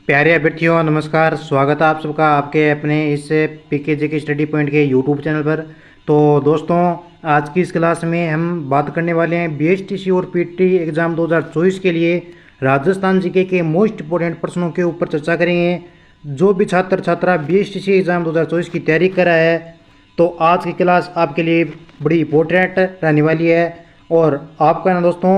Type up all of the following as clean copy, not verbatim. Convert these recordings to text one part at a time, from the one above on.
प्यारे अभ्यर्थियों नमस्कार। स्वागत है आप सबका आपके अपने इस पीकेजी के स्टडी पॉइंट के यूट्यूब चैनल पर। तो दोस्तों, आज की इस क्लास में हम बात करने वाले हैं बीएसटीसी और पीटी एग्ज़ाम 2024 के लिए राजस्थान जीके के मोस्ट इंपॉर्टेंट प्रश्नों के ऊपर चर्चा करेंगे। जो भी छात्र छात्रा बीएसटीसी एग्ज़ाम 2024 की तैयारी कर रहा है तो आज की क्लास आपके लिए बड़ी इंपॉर्टेंट रहने वाली है। और आपका ना दोस्तों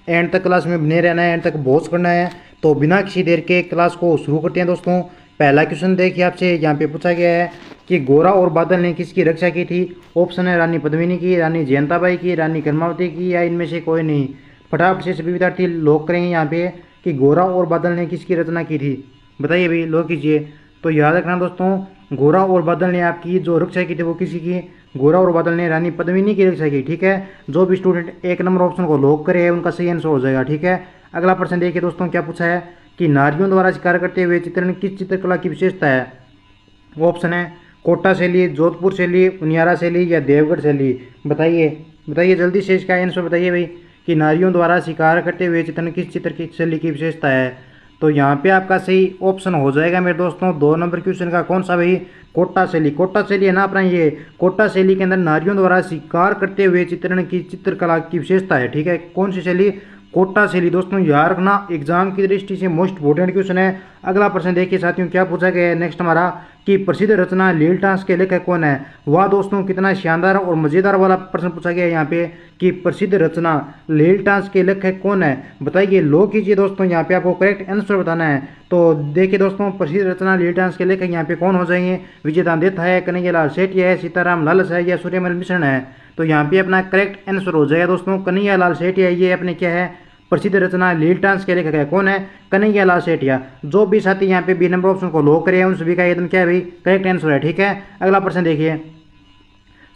एंड तक क्लास में बने रहना है, एंड तक बहुत करना है। तो बिना किसी देर के क्लास को शुरू करते हैं दोस्तों। पहला क्वेश्चन देखिए, आपसे यहाँ पे पूछा गया है कि गोरा और बादल ने किसकी रक्षा की थी। ऑप्शन है रानी पद्मिनी की, रानी जयंताबाई की, रानी कर्मावती की, या इनमें से कोई नहीं। फटाफट से सभी विद्यार्थी लॉक करेंगे यहाँ पे कि गोरा और बादल ने किसकी रचना की थी। बताइए भाई, लॉक कीजिए। तो याद रखना दोस्तों, गोरा और बादल ने आपकी जो रक्षा की थी वो किसी की, गोरा और बादल ने रानी पद्मिनी की रक्षा की। ठीक है, जो भी स्टूडेंट एक नंबर ऑप्शन को लॉक करे उनका सही आंसर हो जाएगा। ठीक है, अगला प्रश्न देखिए दोस्तों, क्या पूछा है कि नारियों द्वारा शिकार करते हुए चित्रण किस चित्रकला की विशेषता है। ऑप्शन है कोटा शैली, जोधपुर शैली, उनियारा शैली, या देवगढ़ शैली। बताइए बताइए जल्दी से इसका आंसर बताइए भाई कि नारियों द्वारा शिकार करते हुए चित्रण किस चित्र की शैली की विशेषता है। तो यहाँ पे आपका सही ऑप्शन हो जाएगा मेरे दोस्तों 2 नंबर क्वेश्चन का। कौन सा भाई? कोटा शैली। कोटा शैली है ना अपना, ये कोटा शैली के अंदर नारियों द्वारा शिकार करते हुए चित्रण की चित्रकला की विशेषता है। ठीक है, कौन सी शैली? कोटा शैली। दोस्तों याद रखना, एग्जाम की दृष्टि से मोस्ट इंपोर्टेंट क्वेश्चन है। अगला प्रश्न देखिए साथियों, क्या पूछा गया है नेक्स्ट हमारा कि प्रसिद्ध रचना लीलटास के लेखक कौन है। वाह दोस्तों, कितना शानदार और मजेदार वाला प्रश्न पूछा गया है यहाँ पे कि प्रसिद्ध रचना लीलटास के लेखक कौन है। बताइए, लो कीजिए दोस्तों, यहाँ पे आपको करेक्ट आंसर बताना है। तो देखिए दोस्तों, प्रसिद्ध रचना लीलटास के लेखक यहाँ पे कौन हो जाएंगे? विजयदान देथा है, कन्हैयालाल सेठी है, सीताराम लालस है, या सूर्यमल मिश्रण है। तो यहाँ पे अपना करेक्ट आंसर हो जाएगा दोस्तों कन्हैयालाल सेठिया। ये अपने क्या है? प्रसिद्ध रचना लीलटास के लेखक है। कौन है? कन्हैयालाल सेठिया। जो भी साथी यहाँ पे बी नंबर ऑप्शन को लॉक करे उन सभी का एकदम क्या है भाई? करेक्ट आंसर है। ठीक है, अगला प्रश्न देखिए,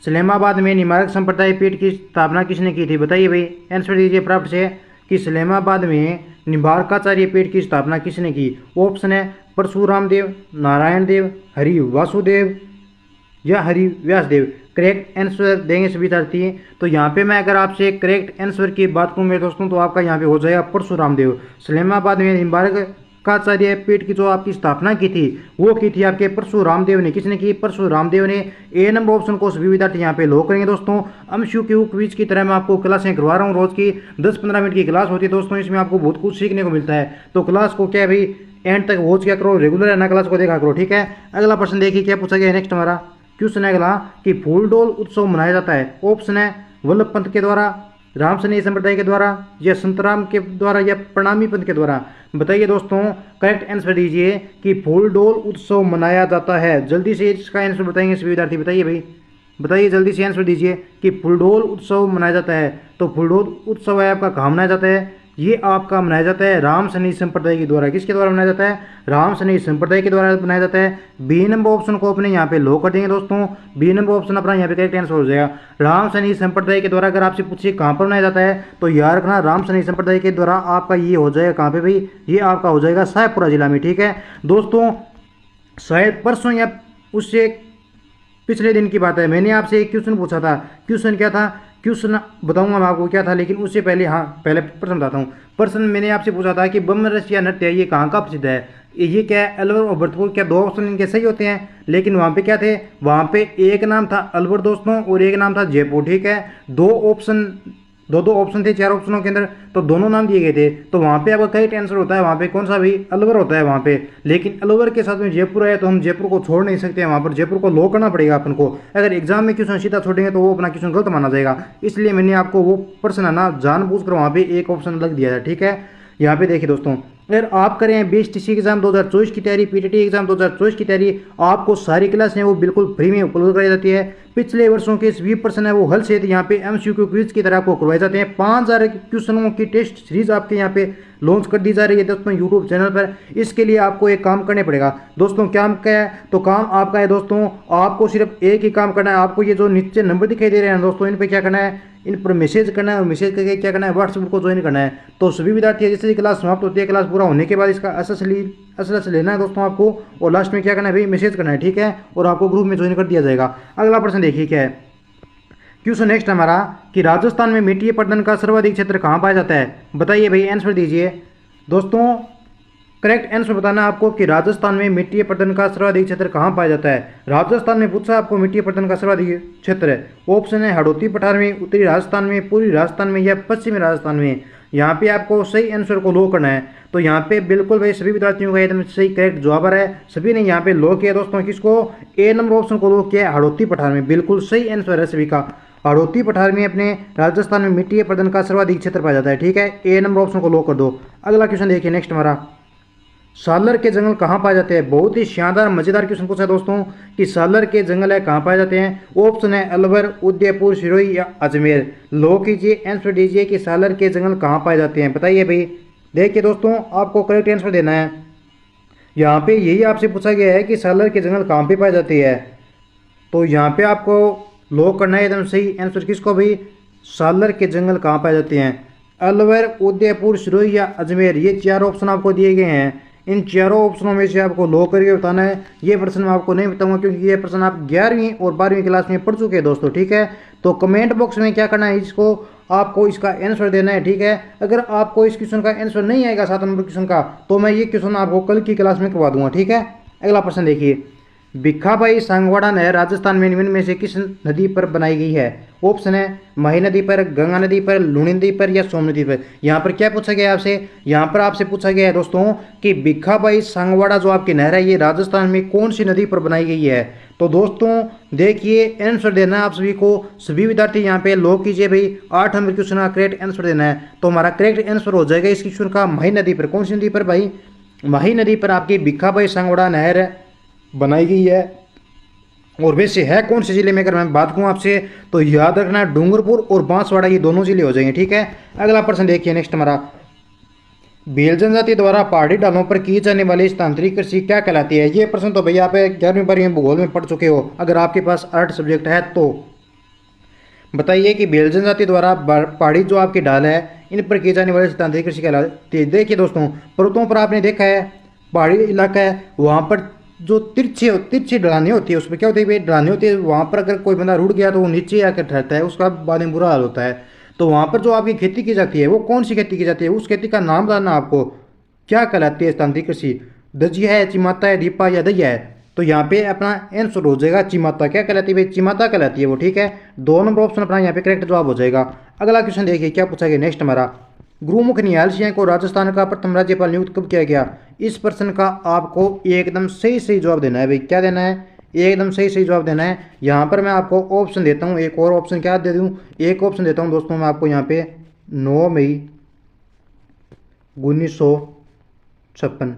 सलेमाबाद में निम्बार्क संप्रदाय पीठ की स्थापना किसने की थी। बताइए भाई, आंसर दीजिए फटाफट से कि सलेमाबाद में निम्बार्काचार्य पीठ की स्थापना किसने की। ऑप्शन है परशुराम देव, नारायण देव, हरि वासुदेव, या हरि व्यास देव। करेक्ट आंसर देंगे सभी विद्यार्थी। तो यहाँ पे मैं अगर आपसे करेक्ट आंसर की बात करूँ मेरे दोस्तों तो आपका यहाँ पे हो जाएगा परशुराम देव। सलेमाबाद में निम्बार्काचार्य पीठ की जो आपकी स्थापना की थी वो की थी आपके परशुराम देव ने। किसने की? परशुराम देव ने। ए नंबर ऑप्शन को सभी विद्यार्थी यहाँ पे लॉक करेंगे दोस्तों। एमसीक्यू क्विज की तरह मैं आपको क्लासें करवा रहा हूँ, रोज की 10-15 मिनट की क्लास होती है दोस्तों। इसमें आपको बहुत कुछ सीखने को मिलता है। तो क्लास को क्या है भाई, एंड तक वॉच क्या करो, रेगुलर है ना, क्लास को देखा करो। ठीक है, अगला प्रश्न देखिए, क्या पूछा गया है नेक्स्ट हमारा क्वेश्चन है अगला कि फूलडोल उत्सव मनाया जाता है। ऑप्शन है वल्लभ पंत के द्वारा, रामसनेही संप्रदाय के द्वारा, या संतराम के द्वारा, या प्रणामी पंत के द्वारा। बताइए दोस्तों, करेक्ट आंसर दीजिए कि फूलडोल उत्सव मनाया जाता है। जल्दी से इसका आंसर बताएंगे सभी विद्यार्थी। बताइए भाई, बताइए जल्दी से आंसर दीजिए कि फूलडोल उत्सव मनाया जाता है। तो फूलडोल उत्सव है आपका कहाँ मनाया जाता है? ये आपका मनाया जाता है रामसनेही संप्रदाय के द्वारा। किसके द्वारा मनाया जाता है? रामसनेही संप्रदाय के द्वारा मनाया जाता है। बी नंबर ऑप्शन को अपने यहाँ पे लो कर देंगे दोस्तों। बी नंबर ऑप्शन अपना यहाँ पे करेक्ट आंसर हो जाएगा रामसनेही संप्रदाय के द्वारा। अगर आपसे पूछिए कहाँ पर मनाया जाता है तो याद रखना रामसनेही संप्रदाय के द्वारा आपका ये हो जाएगा कहाँ पे भाई? ये आपका हो जाएगा शाहपुरा जिला में। ठीक है दोस्तों, शायद परसों या उससे पिछले दिन की बात है, मैंने आपसे एक क्वेश्चन पूछा था। क्वेश्चन क्या था? क्वेश्चन बताऊंगा मैं आपको क्या था, लेकिन उससे पहले पहले प्रश्न बताता हूँ। प्रश्न मैंने आपसे पूछा था कि ब्रह्म रसिया नृत्य ये कहाँ का प्रसिद्ध है। ये क्या है? अलवर और भरतपुर। क्या 2 ऑप्शन इनके सही होते हैं? लेकिन वहाँ पे क्या थे? वहाँ पे एक नाम था अलवर दोस्तों और एक नाम था जयपुर। ठीक है, 2 ऑप्शन थे 4 ऑप्शनों के अंदर, तो दोनों नाम दिए गए थे। तो वहाँ पे आपका करेक्ट आंसर होता है वहाँ पे कौन सा भी? अलवर होता है वहाँ पे। लेकिन अलवर के साथ में जयपुर है तो हम जयपुर को छोड़ नहीं सकते, वहाँ पर जयपुर को लो करना पड़ेगा अपन को। अगर एग्जाम में क्वेश्चन सीधा छोड़ेंगे तो वो अपना क्वेश्चन गलत माना जाएगा। इसलिए मैंने आपको वो प्रश्न है ना जानबूझकर वहाँ पे एक ऑप्शन अलग दिया था। ठीक है, यहाँ पे देखिए दोस्तों, अगर आप करें बीएसटीसी एग्जाम 2024 की तैयारी, पीटीटी एग्जाम 2024 की तैयारी, आपको सारी क्लासें वो बिल्कुल फ्री में उपलब्ध कराई जाती है। पिछले वर्षों के सभी प्रश्न है वो हल से यहाँ पे एमसीक्यू क्विज की तरह आपको करवाए जाते हैं। 5000 क्वेश्चनों की टेस्ट सीरीज आपके यहाँ पे लॉन्च कर दी जा रही है दोस्तों यूट्यूब चैनल पर। इसके लिए आपको एक काम करने पड़ेगा दोस्तों। क्या है? तो काम आपका है दोस्तों, आपको सिर्फ एक ही काम करना है। आपको ये जो नीचे नंबर दिखाई दे रहे हैं दोस्तों, इन पर क्या करना है? इन पर मैसेज करना है और मैसेज करके क्या करना है? व्हाट्सएप को ज्वाइन करना है। तो सभी विद्यार्थी जैसे ही क्लास समाप्त होती है, क्लास पूरा होने के बाद इसका एसएस लेना है दोस्तों आपको, और लास्ट में क्या करना है भाई? मैसेज करना है। ठीक है, और आपको ग्रुप में ज्वाइन कर दिया जाएगा। अगला प्रश्न देखिए क्या है क्वेश्चन नेक्स्ट हमारा कि राजस्थान में मिट्टी पटसन का सर्वाधिक क्षेत्र कहाँ पाया जाता है। बताइए भाई, आंसर दीजिए दोस्तों। करेक्ट आंसर बताना है आपको कि राजस्थान में मिट्टी अपरदन का सर्वाधिक क्षेत्र कहाँ पाया जाता है। राजस्थान में पूछा आपको मिट्टी अपरदन का सर्वाधिक क्षेत्र है। ऑप्शन है हड़ौती पठार में, उत्तरी राजस्थान में, पूर्वी राजस्थान में या पश्चिमी राजस्थान में। यहाँ पे आपको सही आंसर को लो करना है। तो यहाँ पे बिल्कुल भाई सभी विद्यार्थियों का एकदम सही करेक्ट जवाब है। सभी ने यहाँ पे लो किया दोस्तों, किसको, ए नंबर ऑप्शन को लो किया, हड़ौती पठार में। बिल्कुल सही आंसर है सभी का। हड़ौती पठार में अपने राजस्थान में मिट्टी अपरदन का सर्वाधिक क्षेत्र पाया जाता है। ठीक है, ए नंबर ऑप्शन को लो कर दो। अगला क्वेश्चन देखिए नेक्स्ट हमारा, सालर के जंगल कहाँ पाए जाते हैं। बहुत ही शानदार मजेदार क्वेश्चन पूछा है दोस्तों कि सालर के जंगल है कहाँ पाए जाते हैं। ऑप्शन है अलवर, उदयपुर, सिरोही या अजमेर। लो कीजिए, आंसर दीजिए कि सालर के जंगल कहाँ पाए जाते हैं, बताइए भाई। देखिए दोस्तों, आपको करेक्ट आंसर देना है। यहाँ पे यही आपसे पूछा गया है कि सालर के जंगल कहाँ पे पाए जाते हैं। तो यहाँ पे आपको लो करना है एकदम सही आंसर, किसको भाई, सालर के जंगल कहाँ पाए जाते हैं। अलवर, उदयपुर, सिरोही या अजमेर, ये चार ऑप्शन आपको दिए गए हैं। इन चारों ऑप्शनों में से आपको लो करके बताना है। ये प्रश्न मैं आपको नहीं बताऊंगा क्योंकि ये प्रश्न आप 11वीं और 12वीं क्लास में पढ़ चुके हैं दोस्तों। ठीक है, तो कमेंट बॉक्स में क्या करना है, इसको आपको इसका आंसर देना है। ठीक है, अगर आपको इस क्वेश्चन का आंसर नहीं आएगा 7 नंबर क्वेश्चन का, तो मैं ये क्वेश्चन आपको कल की क्लास में करवा दूंगा। ठीक है, अगला प्रश्न देखिए, भिखाबाई सांगवाड़ा नहर राजस्थान में निम्न में से किस नदी पर बनाई गई है। ऑप्शन है मही नदी पर, गंगा नदी पर, लूणी नदी पर या सोम नदी पर। यहाँ पर क्या पूछा गया है आपसे, यहाँ पर आपसे पूछा गया है दोस्तों कि भिखाबाई सांगवाड़ा जो आपकी नहर है ये राजस्थान में कौन सी नदी पर बनाई गई है। तो दोस्तों देखिए, आंसर देना है आप सभी को। सभी विद्यार्थी यहाँ पे लो कीजिए भाई, 8 नंबर क्वेश्चन का करेक्ट आंसर देना है। तो हमारा करेक्ट आंसर हो जाएगा इस क्वेश्चन का मही नदी पर। कौन सी नदी पर भाई, मही नदी पर आपकी भिखाबाई सांगवाड़ा नहर बनाई गई है। और वैसे है कौन से जिले में, अगर मैं बात करूं आपसे तो याद रखना डूंगरपुर और बांसवाड़ा ये दोनों जिले हो जाएंगे। ठीक है, अगला प्रश्न देखिए नेक्स्ट हमारा, भील जनजाति द्वारा पहाड़ी ढालों पर की जाने वाली स्थानांतरित कृषि क्या कहलाती है। ये प्रश्न तो भैया आप 11वीं 12वीं भूगोल में पढ़ चुके हो, अगर आपके पास आर्ट सब्जेक्ट है तो। बताइए कि भील जनजाति द्वारा पहाड़ी जो आपकी ढाल है इन पर की जाने वाली स्थानांतरित कृषि कहलाती है। देखिए दोस्तों, पर्वतों पर आपने देखा है, पहाड़ी इलाका है, वहाँ पर जो तिरछी ढलाने होती है, उसमें क्या होती है, ढलाने होती है, वहाँ पर अगर कोई बंदा रुड़ गया तो वो नीचे आकर ठहरता है, उसका बाद में बुरा हाल होता है। तो वहाँ पर जो आपकी खेती की जाती है वो कौन सी खेती की जाती है, उस खेती का नाम बताना आपको, क्या कहलाती है स्थानांतरित कृषि। दजिया है, चिमाता है, दीपा या दहिया है। तो यहाँ पे अपना आंसर हो जाएगा चिमाता। क्या कहलाती है भाई, चिमाता कहलाती है वो। ठीक है, 2 नंबर ऑप्शन अपना यहाँ पे करेक्ट जवाब हो जाएगा। अगला क्वेश्चन देखिए क्या पूछा गया नेक्स्ट हमारा, गुरुमुख निहाल सिंह को राजस्थान का प्रथम राज्यपाल नियुक्त कब किया गया। इस प्रश्न का आपको एकदम सही जवाब देना है भाई। क्या देना है, एकदम सही जवाब देना है। यहाँ पर मैं आपको ऑप्शन देता हूँ, एक और ऑप्शन क्या दे दूँ, एक ऑप्शन देता हूँ दोस्तों मैं आपको यहाँ पे 9 मई 1956।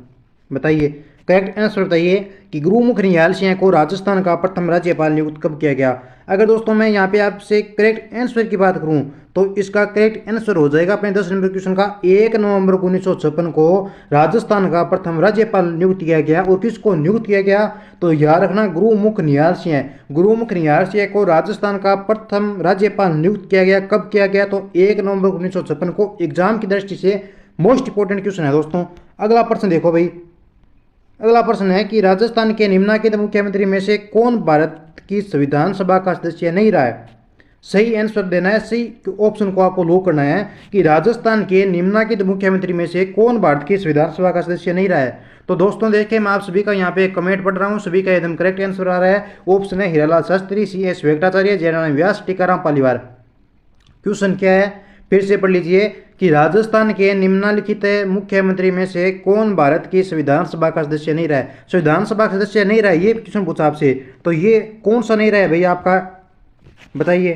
बताइए करेक्ट आंसर बताइए कि गुरुमुख निहाल सिंह को राजस्थान का प्रथम राज्यपाल नियुक्त कब किया गया। अगर दोस्तों मैं यहाँ पे आपसे करेक्ट आंसर की बात करूँ तो इसका करेक्ट आंसर हो जाएगा अपने 10 नंबर क्वेश्चन का 1 नवंबर 1956 को राजस्थान का प्रथम राज्यपाल नियुक्त किया गया। और किसको नियुक्त किया गया, तो याद रखना गुरुमुख निहाल सिंह। गुरुमुख निहाल सिंह को राजस्थान का प्रथम राज्यपाल नियुक्त किया गया। कब किया गया, तो 1 नवंबर 1956 को। एग्जाम की दृष्टि से मोस्ट इंपोर्टेंट क्वेश्चन है दोस्तों। अगला प्रश्न देखो भाई, अगला प्रश्न है कि राजस्थान के निम्नलिखित मुख्यमंत्री में से कौन भारत की संविधान सभा का सदस्य नहीं रहा है। सही आंसर देना है, सही ऑप्शन को आपको लो करना है कि राजस्थान के निम्नलिखित मुख्यमंत्री में से कौन भारत की संविधान सभा का सदस्य नहीं रहा है। तो दोस्तों देखिए, मैं आप सभी का यहाँ पे कमेंट पढ़ रहा हूँ, सभी का एकदम करेक्ट आंसर आ रहा है। ऑप्शन है हीरालाल शास्त्री, सी एस वेंकटाचार्य, जयनारायण व्यास, टीकाराम पालीवाल। क्वेश्चन क्या है फिर से पढ़ लीजिए कि राजस्थान के निम्नलिखित मुख्यमंत्री में से कौन भारत की संविधान सभा का सदस्य नहीं रहा है। संविधान सभा का सदस्य नहीं रहा है, ये क्वेश्चन पूछा आपसे, तो ये कौन सा नहीं रहा है भैया आपका, बताइए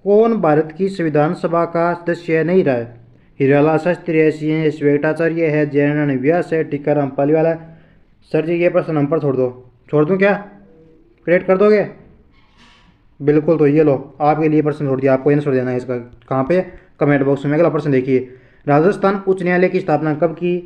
कौन भारत की संविधान सभा का सदस्य नहीं रहा है। हीरालाल शास्त्री है, सी एस वेंकटाचार्य है, जयनारायण व्यास है, टीकाराम पालीवाल है। सर जी ये प्रश्न हम पर छोड़ दूँ क्या, क्रिएट कर दोगे। बिल्कुल, तो ये लो आपके लिए प्रश्न छोड़ दिया, आपको आंसर देना है इसका। कहाँ पे, कमेंट बॉक्स में। अगला प्रश्न देखिए, राजस्थान उच्च न्यायालय की स्थापना कब की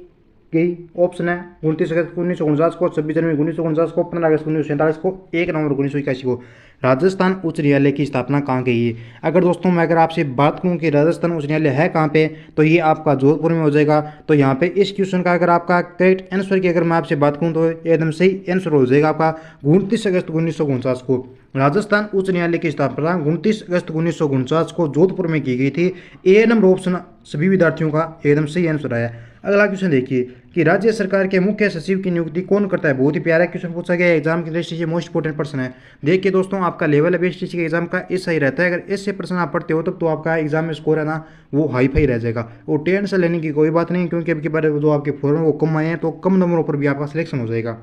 गई। ऑप्शन है 29 अगस्त 1949 को, 26 जनवरी 1949 को, 15 अगस्त 1947 को, 1 नवंबर 1981 को। राजस्थान उच्च न्यायालय की स्थापना कहाँ की है। अगर दोस्तों मैं अगर आपसे बात करूँ कि राजस्थान उच्च न्यायालय है कहाँ पे, तो ये आपका जोधपुर में हो जाएगा। तो यहाँ पे इस क्वेश्चन का अगर आपका करेक्ट आंसर की अगर मैं आपसे बात करूँ तो एकदम सही आंसर हो जाएगा आपका 29 अगस्त 1949 को। राजस्थान उच्च न्यायालय की स्थापना 29 अगस्त 1949 को जोधपुर में की गई थी। ए नंबर ऑप्शन सभी विद्यार्थियों का एकदम सही आंसर आया। अगला क्वेश्चन देखिए कि राज्य सरकार के मुख्य सचिव की नियुक्ति कौन करता है। बहुत ही प्यारा क्वेश्चन पूछा गया है, एग्जाम की दृष्टि से मोस्ट इंपोर्टेंट प्रश्न है। देखिए दोस्तों, आपका लेवल बीएसटीसी के एग्जाम का ऐसा ही रहता है। अगर ऐसे प्रश्न आप पढ़ते हो तब तो आपका एग्जाम में स्कोर है ना वो हाई फाई रह जाएगा। वो टेंशन लेने की कोई बात नहीं, क्योंकि अब की बार जो आपके फॉर्म वो कम आए हैं तो कम नंबरों पर भी आपका सिलेक्शन हो जाएगा।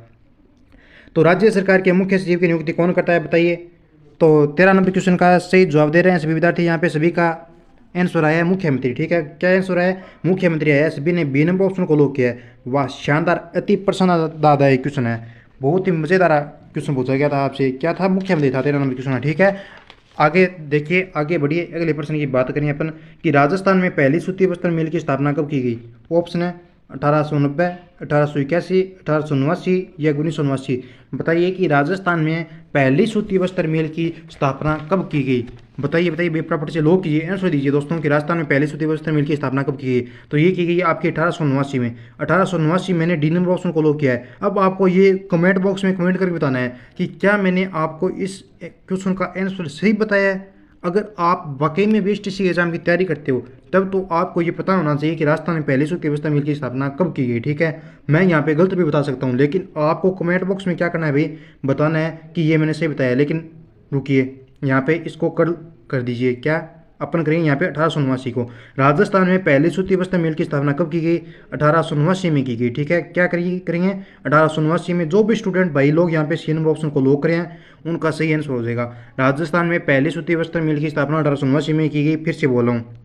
तो राज्य सरकार के मुख्य सचिव की नियुक्ति कौन करता है बताइए। तो 13 नंबर क्वेश्चन का सही जवाब दे रहे हैं सभी विद्यार्थी। यहाँ पे सभी का आंसर आया है मुख्यमंत्री। ठीक है, क्या आंसर है, मुख्यमंत्री आया। सभी ने बी नंबर ऑप्शन को लॉक किया है। वाह, शानदार, अति प्रश्नदायक क्वेश्चन है, बहुत ही मजेदार क्वेश्चन पूछा गया था आपसे। क्या था, मुख्यमंत्री था। 13 नंबर क्वेश्चन है। ठीक है, आगे देखिए, आगे बढ़िए, अगले प्रश्न की बात करें अपन कि राजस्थान में पहली सूती वस्त्र मिल की स्थापना कब की गई। ऑप्शन है 1890, 1881, 1889 या 1989। बताइए कि राजस्थान में पहली सूती वस्त्र मिल की स्थापना कब की गई। बताइए बताइए, बेप्रॉपर्ट से लोग कीजिए, आंसर दीजिए दोस्तों कि राजस्थान में पहली सूती वस्त्र मिल की स्थापना कब की गई। तो ये की गई आपकी 1889 में। 1889 मैंने डी नंबर ऑप्शन को लॉक किया है। अब आपको ये कमेंट बॉक्स में कमेंट करके बताना है कि क्या मैंने आपको इस क्वेश्चन का आंसर सही बताया है। अगर आप वाकई में बीएसटीसी एग्जाम की तैयारी करते हो तब तो आपको ये पता होना चाहिए कि राजस्थान में पहली सूती वस्त्र मिल की स्थापना कब की गई। ठीक है, मैं यहाँ पे गलत भी बता सकता हूँ, लेकिन आपको कमेंट बॉक्स में क्या करना है भाई, बताना है कि ये मैंने सही बताया। लेकिन रुकिए, यहाँ पे इसको कर दीजिए, क्या अपन करेंगे यहाँ पे 1889 को। राजस्थान में पहली सूती वस्त्र मिल की स्थापना कब की गई, 1889 में की गई। ठीक है, क्या करेंगे 1889 में। जो भी स्टूडेंट भाई लोग यहाँ पे सी नंबर ऑप्शन को लॉक करें हैं उनका सही आंसर हो जाएगा। राजस्थान में पहली सूती वस्त्र मिल की स्थापना 1889 में की गई। फिर से बोल रहा हूँ।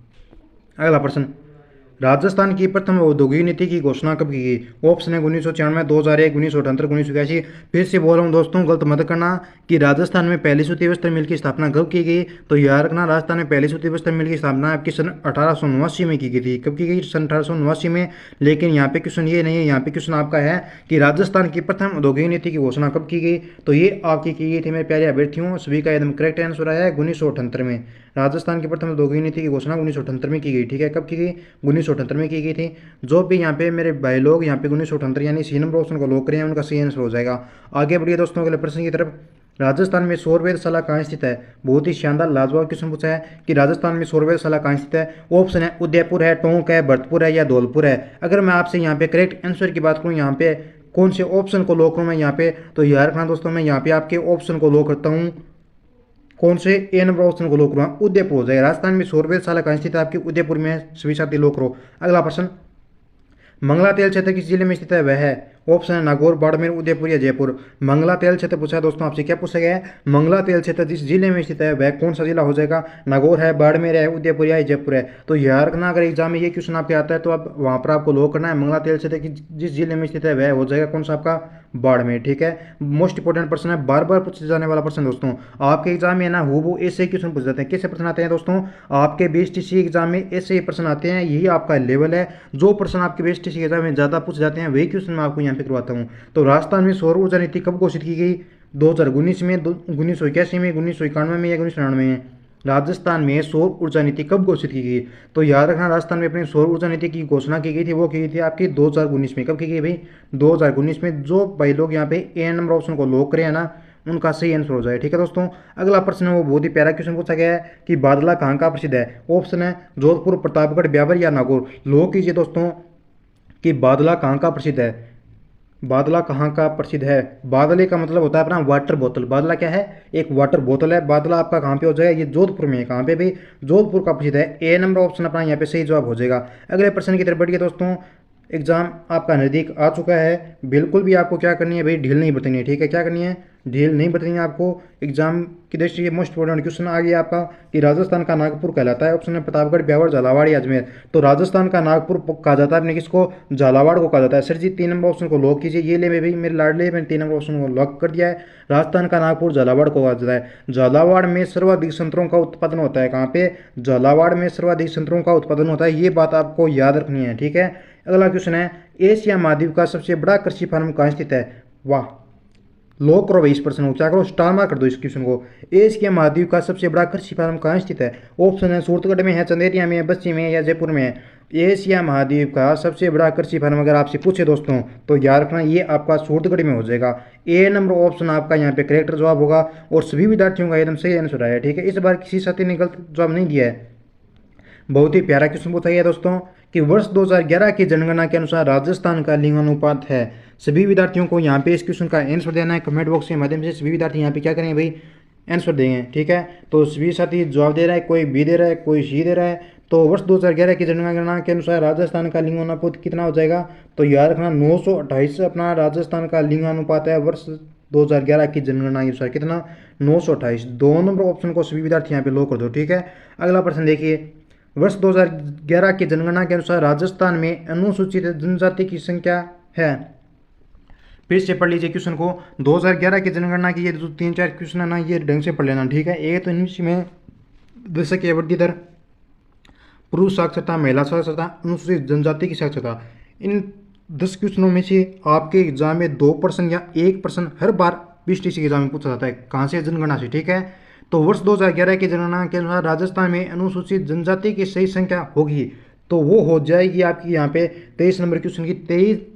अगला प्रश्न, राजस्थान की प्रथम औद्योगिक नीति की घोषणा कब की गई। ऑप्शन है 1994, 2001, 1978, 1981। फिर से बोल रहा हूँ दोस्तों, गलत मत करना कि राजस्थान में पहली सूती वस्त्र मिल की स्थापना कब की गई। तो याद रखना, राजस्थान में पहली सूती वस्त्र मिल की स्थापना आपकी सन 1889 में की गई थी। कब की गई, सन 1889 में। लेकिन यहाँ पे क्वेश्चन ये नहीं है, यहाँ पे क्वेश्चन आपका है कि राजस्थान की प्रथम औद्योगिक नीति की घोषणा कब की गई। तो ये आपकी की गई थी मेरे प्यारे अभ्यर्थियों। सभी का एकदम करेक्ट आंसर आया है 1978 में। राजस्थान की प्रथम औद्योगिक नीति की घोषणा 1978 में की गई। ठीक है, कब की गई, 1978 में की गई थी। जो भी यहाँ पे मेरे भाई लोग यहाँ पे 1978 यानी सी नंबर ऑप्शन को लॉक करें उनका सही आंसर हो जाएगा। आगे बढ़िए दोस्तों अगले प्रश्न की तरफ। राजस्थान में सौर वेधशाला कहाँ स्थित है। बहुत ही शानदार लाजवाब क्वेश्चन पूछा है कि राजस्थान में सौर वेधशाला कहाँ स्थित है। ऑप्शन है उदयपुर है, टोंक है, भरतपुर है या धौलपुर है। अगर मैं आपसे यहाँ पे करेक्ट आंसर की बात करूँ, यहाँ पे कौन से ऑप्शन को लॉक करूँ मैं यहाँ पे, तो याद रखना दोस्तों, मैं यहाँ पे आपके ऑप्शन को लॉक करता हूँ। कौन से, ए नंबर ऑप्शन को लॉक करो, उदयपुर हो जाएगा। राजस्थान में सौर वेधशाला कहाँ स्थित है आपकी, उदयपुर में। सभी साथी लॉक करो। अगला प्रश्न, मंगला तेल क्षेत्र किस जिले में स्थित है। वह है, ऑप्शन है नागौर, बाड़मेर, उदयपुर या जयपुर। मंगला तेल क्षेत्र पूछा है दोस्तों आपसे, क्या पूछा गया है, मंगला तेल क्षेत्र जिस जिले में स्थित है वह कौन सा जिला हो जाएगा। नागौर है, बाड़मेर है, उदयपुर या जयपुर है। तो याद रखना, अगर एग्जाम में ये क्वेश्चन आपके आता है तो आप वहाँ पर आपको लॉक करना है मंगला तेल क्षेत्र जिस जिले में स्थित है वह हो जाएगा कौन सा आपका, बाड़मेर। ठीक है, मोस्ट इंपोर्टेंट प्रश्न है, बार बार पूछे जाने वाला प्रश्न दोस्तों। आपके एग्जाम में ना वो ऐसे क्वेश्चन पूछ जाते हैं। कैसे प्रश्न आते हैं दोस्तों, आपके बीएसटीसी एग्जाम में ऐसे ही प्रश्न आते हैं। यही आपका लेवल है। जो प्रश्न आपके बीएसटीसी एग्जाम में ज़्यादा पूछ जाते हैं वही क्वेश्चन मैं आपको यहाँ पे करवाता हूँ। तो राजस्थान में सौर ऊर्जा नीति कब घोषित की गई, 2019 में, 1981 में, 1991 में या 1999 में। राजस्थान में सौर ऊर्जा नीति कब घोषित की गई। तो याद रखना, राजस्थान में अपनी सौर ऊर्जा नीति की घोषणा की गई थी, वो की गई थी आपकी 2019 में। कब की गई भाई, 2019 में। जो भाई लोग यहाँ पे ए नंबर ऑप्शन को लॉक करें है ना उनका सही आंसर हो जाए। ठीक है दोस्तों, अगला प्रश्न है वो बहुत ही प्यारा क्वेश्चन पूछा गया है कि बादला कहाँ का प्रसिद्ध है। ऑप्शन है जोधपुर, प्रतापगढ़, ब्यावर या नागौर। लॉक कीजिए दोस्तों कि बादला कहाँ का प्रसिद्ध है। बादला कहाँ का प्रसिद्ध है, बादले का मतलब होता है अपना वाटर बोतल। बादला क्या है, एक वाटर बोतल है। बादला आपका कहाँ पे हो जाएगा, ये जोधपुर में है। कहाँ पे भाई, जोधपुर का प्रसिद्ध है। ए नंबर ऑप्शन अपना यहाँ पे सही जवाब हो जाएगा। अगले प्रश्न की तरफ बढ़िए दोस्तों। एग्जाम आपका नज़दीक आ चुका है, बिल्कुल भी आपको क्या करनी है भाई, ढील नहीं बरतनी है। ठीक है, क्या करनी है, ढील नहीं बरतनी है आपको। एग्जाम की दृष्टि से मोस्ट इंपोर्टेंट क्वेश्चन आ गया आपका कि राजस्थान का नागपुर कहलाता है। ऑप्शन है प्रतापगढ़, ब्यावर, झालावाड़ या अजमेर। तो राजस्थान का नागपुर कहा जाता है अपने किसको, झालावाड़ को कहा जाता है। सर जी 3 नंबर ऑप्शन को लॉक कीजिए। ये ले भाई मेरे लाडले, मैंने 3 नंबर ऑप्शन को लॉक कर दिया है। राजस्थान का नागपुर झालावाड़ को कहा जाता है। झालावाड़ में सर्वाधिक संतरों का उत्पादन होता है। कहाँ पे, झालावाड़ में सर्वाधिक संतरों का उत्पादन होता है। ये बात आपको याद रखनी है। ठीक है, अगला क्वेश्चन है एशिया महाद्वीप का सबसे बड़ा कृषि फार्म कहाँ स्थित है। वाह, लॉक करो भाई इस प्रश्न को, क्या करो, स्टार मार्क कर दो इस क्वेश्चन को। एशिया महाद्वीप का सबसे बड़ा कृषि फार्म कहाँ स्थित है। ऑप्शन है सूरतगढ़ में है, चंदेरिया में है, बस्सी में है या जयपुर में है। एशिया महाद्वीप का सबसे बड़ा कृषि फार्म अगर आपसे पूछे दोस्तों तो याद रखना ये आपका सूरतगढ़ में हो जाएगा। ए नंबर ऑप्शन आपका यहाँ पे करेक्ट जवाब होगा और सभी विद्यार्थियों का एकदम सही आंसर आया। ठीक है, इस बार किसी साथी ने गलत जवाब नहीं दिया है। बहुत ही प्यारा क्वेश्चन पूछा गया दोस्तों कि वर्ष 2011 की जनगणना के अनुसार राजस्थान का लिंगानुपात है। सभी विद्यार्थियों को यहाँ पे इस क्वेश्चन का आंसर देना है कमेंट बॉक्स के माध्यम से। सभी विद्यार्थी यहाँ पे क्या करेंगे भाई, आंसर देंगे। ठीक है, तो सभी साथी जवाब दे रहा है, कोई बी दे रहा है, कोई सी दे रहा है। तो वर्ष 2011 की जनगणना के अनुसार राजस्थान का लिंगानुपात कितना हो जाएगा, तो याद रखना 928 अपना राजस्थान का लिंगानुपात है वर्ष 2011 की जनगणना के अनुसार। कितना, 928। 2 नंबर ऑप्शन को सभी विद्यार्थी यहाँ पे लो कर दो। ठीक है, अगला प्रश्न देखिए, वर्ष 2011 की जनगणना के अनुसार राजस्थान में अनुसूचित जनजाति की संख्या है। फिर से पढ़ लीजिए क्वेश्चन को। 2011 की जनगणना की ये जो 3-4 क्वेश्चन है ना, ये ढंग से पढ़ लेना। ठीक है, एक तो इनमें दशक की वृद्धि दर, पुरुष साक्षरता, महिला साक्षरता, अनुसूचित जनजाति की साक्षरता, इन 10 क्वेश्चनों में से आपके एग्जाम में 2% या 1% हर बार बीटीसी के एग्जाम में पूछा जाता है। कहाँ से, जनगणना से। ठीक है, तो वर्ष 2011 की जनगणना के अनुसार राजस्थान में अनुसूचित जनजाति की सही संख्या होगी तो वो हो जाएगी आपकी यहाँ पे 23 नंबर क्वेश्चन की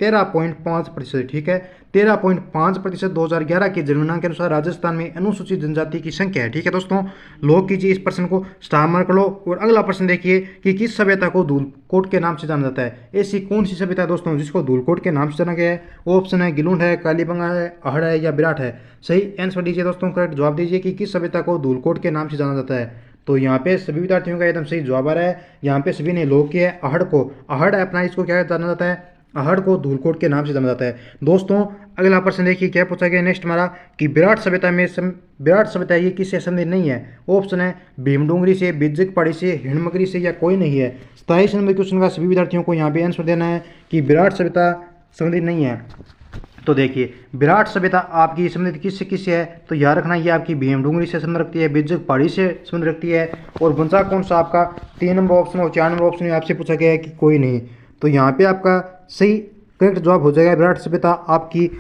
13.5%। ठीक है, 13.5% 2011 की जनगणना के अनुसार राजस्थान में अनुसूचित जनजाति की संख्या है। ठीक है दोस्तों, लॉक कीजिए इस प्रश्न को, स्टार मार्क लो। और अगला प्रश्न देखिए कि किस सभ्यता को धूलकोट के नाम से जाना जाता है। ऐसी कौन सी सभ्यता है दोस्तों जिसको धूलकोट के नाम से जाना गया है। ऑप्शन है गिलुंड है, कालीबंगा है, अहड़ है या विराट है। सही आंसर दीजिए दोस्तों, करेक्ट जवाब दीजिए कि किस सभ्यता को धूलकोट के नाम से जाना जाता है। तो यहाँ पे सभी विद्यार्थियों का एकदम सही जवाब आ रहा है। यहाँ पे सभी ने लॉक किया है अहड़ को। अहड़ अपना इसको क्या जाना जाता है, अहड़ को धूलकोट के नाम से जाना जाता है। दोस्तों अगला प्रश्न देखिए क्या पूछा गया नेक्स्ट हमारा कि विराट सभ्यता में विराट सभ्यता ये किससे संबंधित नहीं है। ऑप्शन है भीमडूंगरी से, बिज्जक पहाड़ी से, हिरणमगरी से या कोई नहीं है। 27 नंबर क्वेश्चन का सभी विद्यार्थियों को यहाँ पे आंसर देना है कि विराट सभ्यता संबंधित नहीं है। तो देखिए विराट सभ्यता आपकी संबंधित किससे किससे है, तो याद रखना ये आपकी भीमडूंगरी से संबंध रखती है, बिज्जक पहाड़ी से संबंध रखती है। और बचा कौन सा आपका 3 नंबर ऑप्शन और 4 नंबर ऑप्शन में आपसे पूछा गया है कि कोई नहीं। तो यहाँ पे आपका सही करेक्ट जवाब हो जाएगा विराट सभ्यता आपकी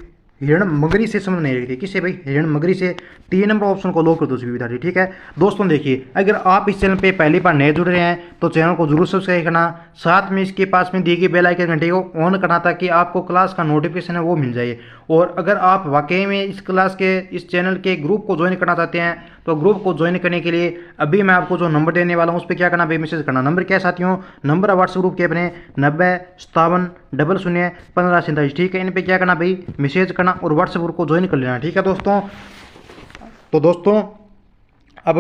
हिरणमगरी से संबंध नहीं रखती। किससे भाई, हिरणमगरी से। 3 नंबर ऑप्शन को लॉक कर दो सभी विद्यार्थी। ठीक है दोस्तों, देखिए अगर आप इस चैनल पे पहली बार नए जुड़ रहे हैं तो चैनल को जरूर सब्सक्राइब करना, साथ में इसके पास में दी गई बेल आइकन घंटे को ऑन करना ताकि आपको क्लास का नोटिफिकेशन है वो मिल जाए। और अगर आप वाकई में इस क्लास के इस चैनल के ग्रुप को ज्वाइन करना चाहते हैं तो ग्रुप को ज्वाइन करने के लिए अभी मैं आपको जो नंबर देने वाला हूँ उस पर क्या करना भाई, मैसेज करना। नंबर क्या है साथियों, नंबर है व्हाट्सएप ग्रुप के अपने 90 57 00 15 47। ठीक है, इन पे क्या करना भाई, मैसेज करना और व्हाट्सएप ग्रुप को ज्वाइन कर लेना। ठीक है दोस्तों, तो दोस्तों अब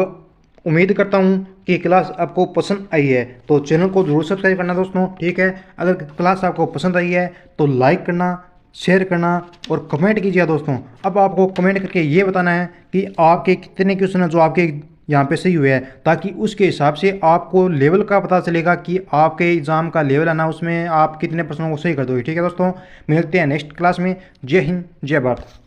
उम्मीद करता हूँ कि क्लास आपको पसंद आई है तो चैनल को जरूर सब्सक्राइब करना दोस्तों। ठीक है, अगर क्लास आपको पसंद आई है तो लाइक करना, शेयर करना और कमेंट कीजिए दोस्तों। अब आपको कमेंट करके ये बताना है कि आपके कितने क्वेश्चन हैं जो आपके यहाँ पे सही हुए हैं, ताकि उसके हिसाब से आपको लेवल का पता चलेगा कि आपके एग्ज़ाम का लेवल है ना उसमें आप कितने प्रश्नों को सही कर दोगे। ठीक है दोस्तों, मिलते हैं नेक्स्ट क्लास में। जय हिंद, जय भारत।